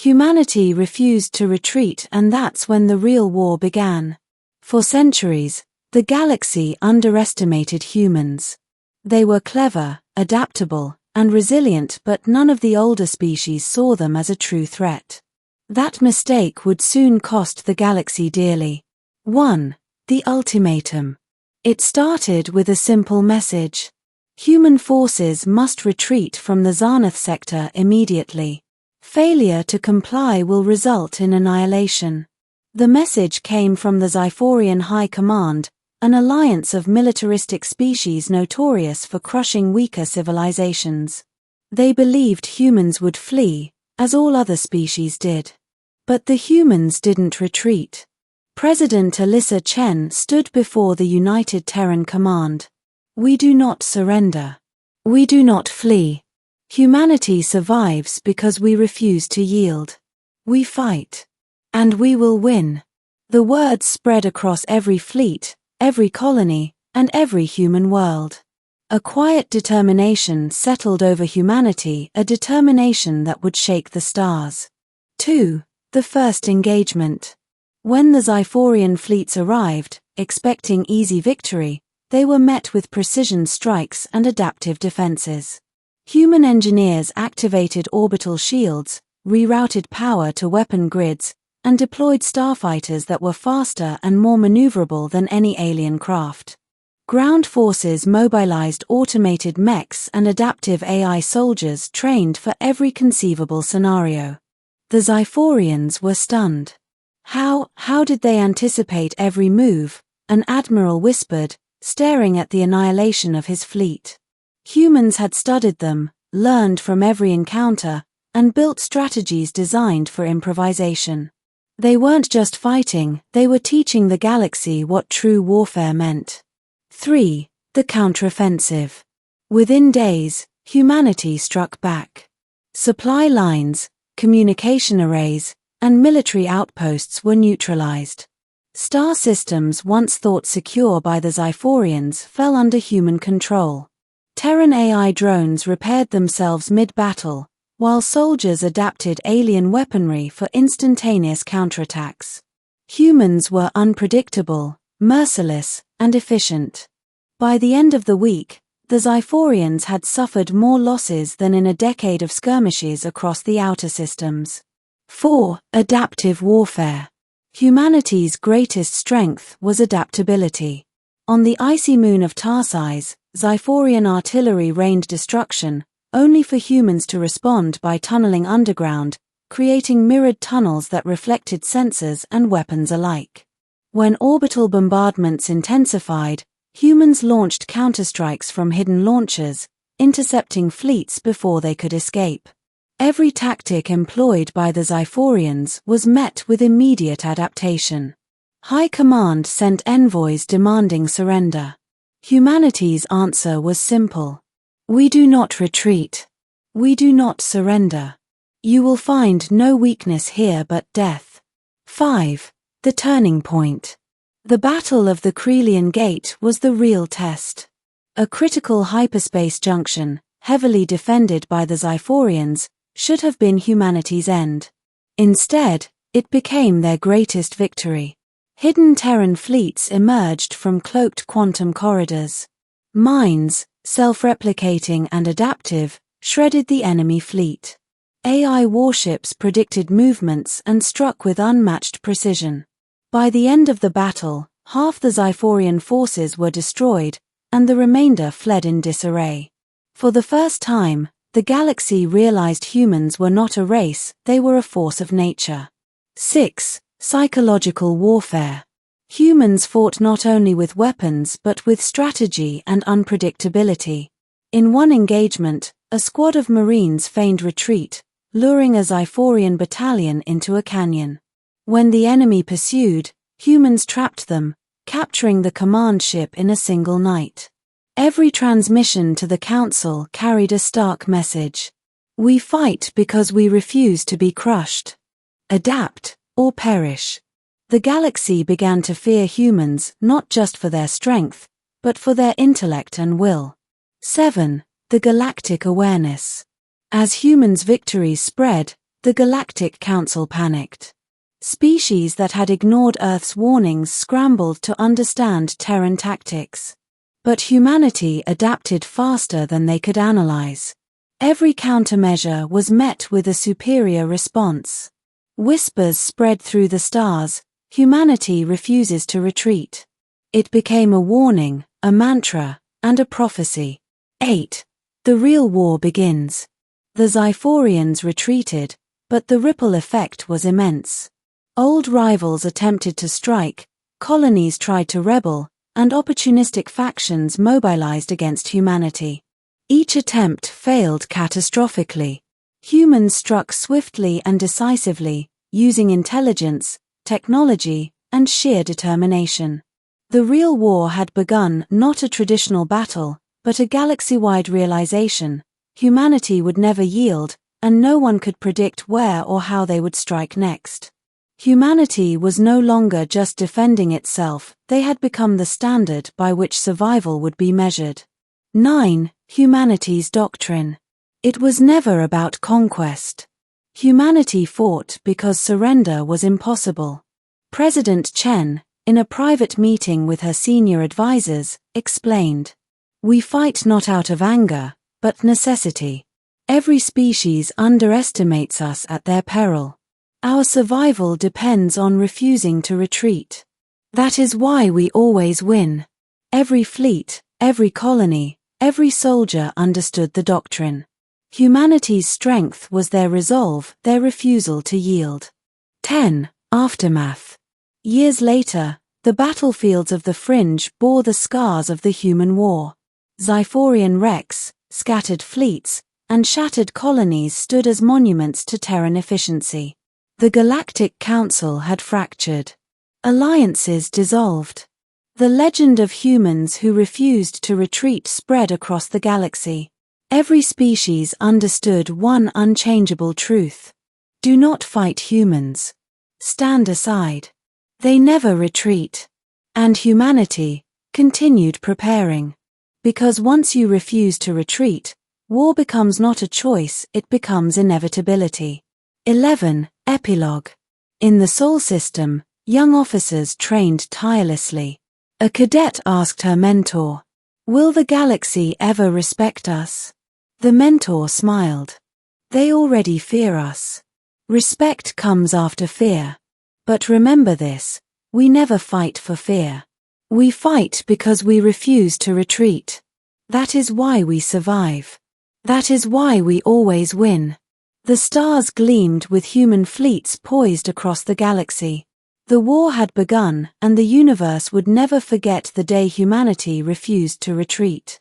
Humanity refused to retreat, and that's when the real war began. For centuries, the galaxy underestimated humans. They were clever, adaptable, and resilient, but none of the older species saw them as a true threat. That mistake would soon cost the galaxy dearly. 1. The ultimatum. It started with a simple message. Human forces must retreat from the Zarnath sector immediately. Failure to comply will result in annihilation. The message came from the Zyphorian High Command, an alliance of militaristic species notorious for crushing weaker civilizations. They believed humans would flee, as all other species did. But the humans didn't retreat. President Alyssa Chen stood before the United Terran Command. We do not surrender. We do not flee. Humanity survives because we refuse to yield. We fight. And we will win. The words spread across every fleet, every colony, and every human world. A quiet determination settled over humanity, a determination that would shake the stars. 2. The first engagement. When the Zyphorian fleets arrived, expecting easy victory, they were met with precision strikes and adaptive defenses. Human engineers activated orbital shields, rerouted power to weapon grids, and deployed starfighters that were faster and more maneuverable than any alien craft. Ground forces mobilized automated mechs and adaptive AI soldiers trained for every conceivable scenario. The Zyphorians were stunned. How did they anticipate every move? An admiral whispered, staring at the annihilation of his fleet. Humans had studied them, learned from every encounter, and built strategies designed for improvisation. They weren't just fighting, they were teaching the galaxy what true warfare meant. 3. The counteroffensive. Within days, humanity struck back. Supply lines, communication arrays, and military outposts were neutralized. Star systems once thought secure by the Zyphorians fell under human control. Terran AI drones repaired themselves mid-battle, while soldiers adapted alien weaponry for instantaneous counterattacks. Humans were unpredictable, merciless, and efficient. By the end of the week, the Zyphorians had suffered more losses than in a decade of skirmishes across the outer systems. 4. Adaptive warfare. Humanity's greatest strength was adaptability. On the icy moon of Tarsize, Zyphorian artillery rained destruction, only for humans to respond by tunneling underground, creating mirrored tunnels that reflected sensors and weapons alike. When orbital bombardments intensified, humans launched counterstrikes from hidden launchers, intercepting fleets before they could escape. Every tactic employed by the Zyphorians was met with immediate adaptation. High Command sent envoys demanding surrender. Humanity's answer was simple. We do not retreat. We do not surrender. You will find no weakness here but death. 5. The turning point. The Battle of the Krelian Gate was the real test. A critical hyperspace junction, heavily defended by the Zyphorians, should have been humanity's end. Instead, it became their greatest victory. Hidden Terran fleets emerged from cloaked quantum corridors. Mines, self-replicating and adaptive, shredded the enemy fleet. AI warships predicted movements and struck with unmatched precision. By the end of the battle, half the Zyphorian forces were destroyed, and the remainder fled in disarray. For the first time, the galaxy realized humans were not a race, they were a force of nature. 6. Psychological warfare. Humans fought not only with weapons but with strategy and unpredictability. In one engagement, a squad of Marines feigned retreat, luring a Zyphorian battalion into a canyon. When the enemy pursued, humans trapped them, capturing the command ship in a single night. Every transmission to the Council carried a stark message. We fight because we refuse to be crushed. Adapt, or perish. The galaxy began to fear humans not just for their strength, but for their intellect and will. 7. The galactic awareness. As humans' victories spread, The Galactic Council panicked. Species that had ignored Earth's warnings scrambled to understand Terran tactics. But humanity adapted faster than they could analyze. Every countermeasure was met with a superior response. Whispers spread through the stars, humanity refuses to retreat. It became a warning, a mantra, and a prophecy. 8. The real war begins. The Zyphorians retreated, but the ripple effect was immense. Old rivals attempted to strike, colonies tried to rebel, and opportunistic factions mobilized against humanity. Each attempt failed catastrophically. Humans struck swiftly and decisively, using intelligence, technology, and sheer determination. The real war had begun, not a traditional battle, but a galaxy-wide realization. Humanity would never yield, and no one could predict where or how they would strike next. Humanity was no longer just defending itself, they had become the standard by which survival would be measured. 9. Humanity's doctrine. It was never about conquest. Humanity fought because surrender was impossible. President Chen, in a private meeting with her senior advisors, explained, "We fight not out of anger, but necessity. Every species underestimates us at their peril. Our survival depends on refusing to retreat. That is why we always win." Every fleet, every colony, every soldier understood the doctrine. Humanity's strength was their resolve, their refusal to yield. 10. Aftermath. Years later, the battlefields of the Fringe bore the scars of the human war. Zyphorian wrecks, scattered fleets, and shattered colonies stood as monuments to Terran efficiency. The Galactic Council had fractured. Alliances dissolved. The legend of humans who refused to retreat spread across the galaxy. Every species understood one unchangeable truth. Do not fight humans. Stand aside. They never retreat. And humanity continued preparing. Because once you refuse to retreat, war becomes not a choice, it becomes inevitability. 11. Epilogue. In the Sol system, young officers trained tirelessly. A cadet asked her mentor, "Will the galaxy ever respect us?" The mentor smiled. "They already fear us. Respect comes after fear. But remember this, we never fight for fear. We fight because we refuse to retreat. That is why we survive. That is why we always win." The stars gleamed with human fleets poised across the galaxy. The war had begun, and the universe would never forget the day humanity refused to retreat.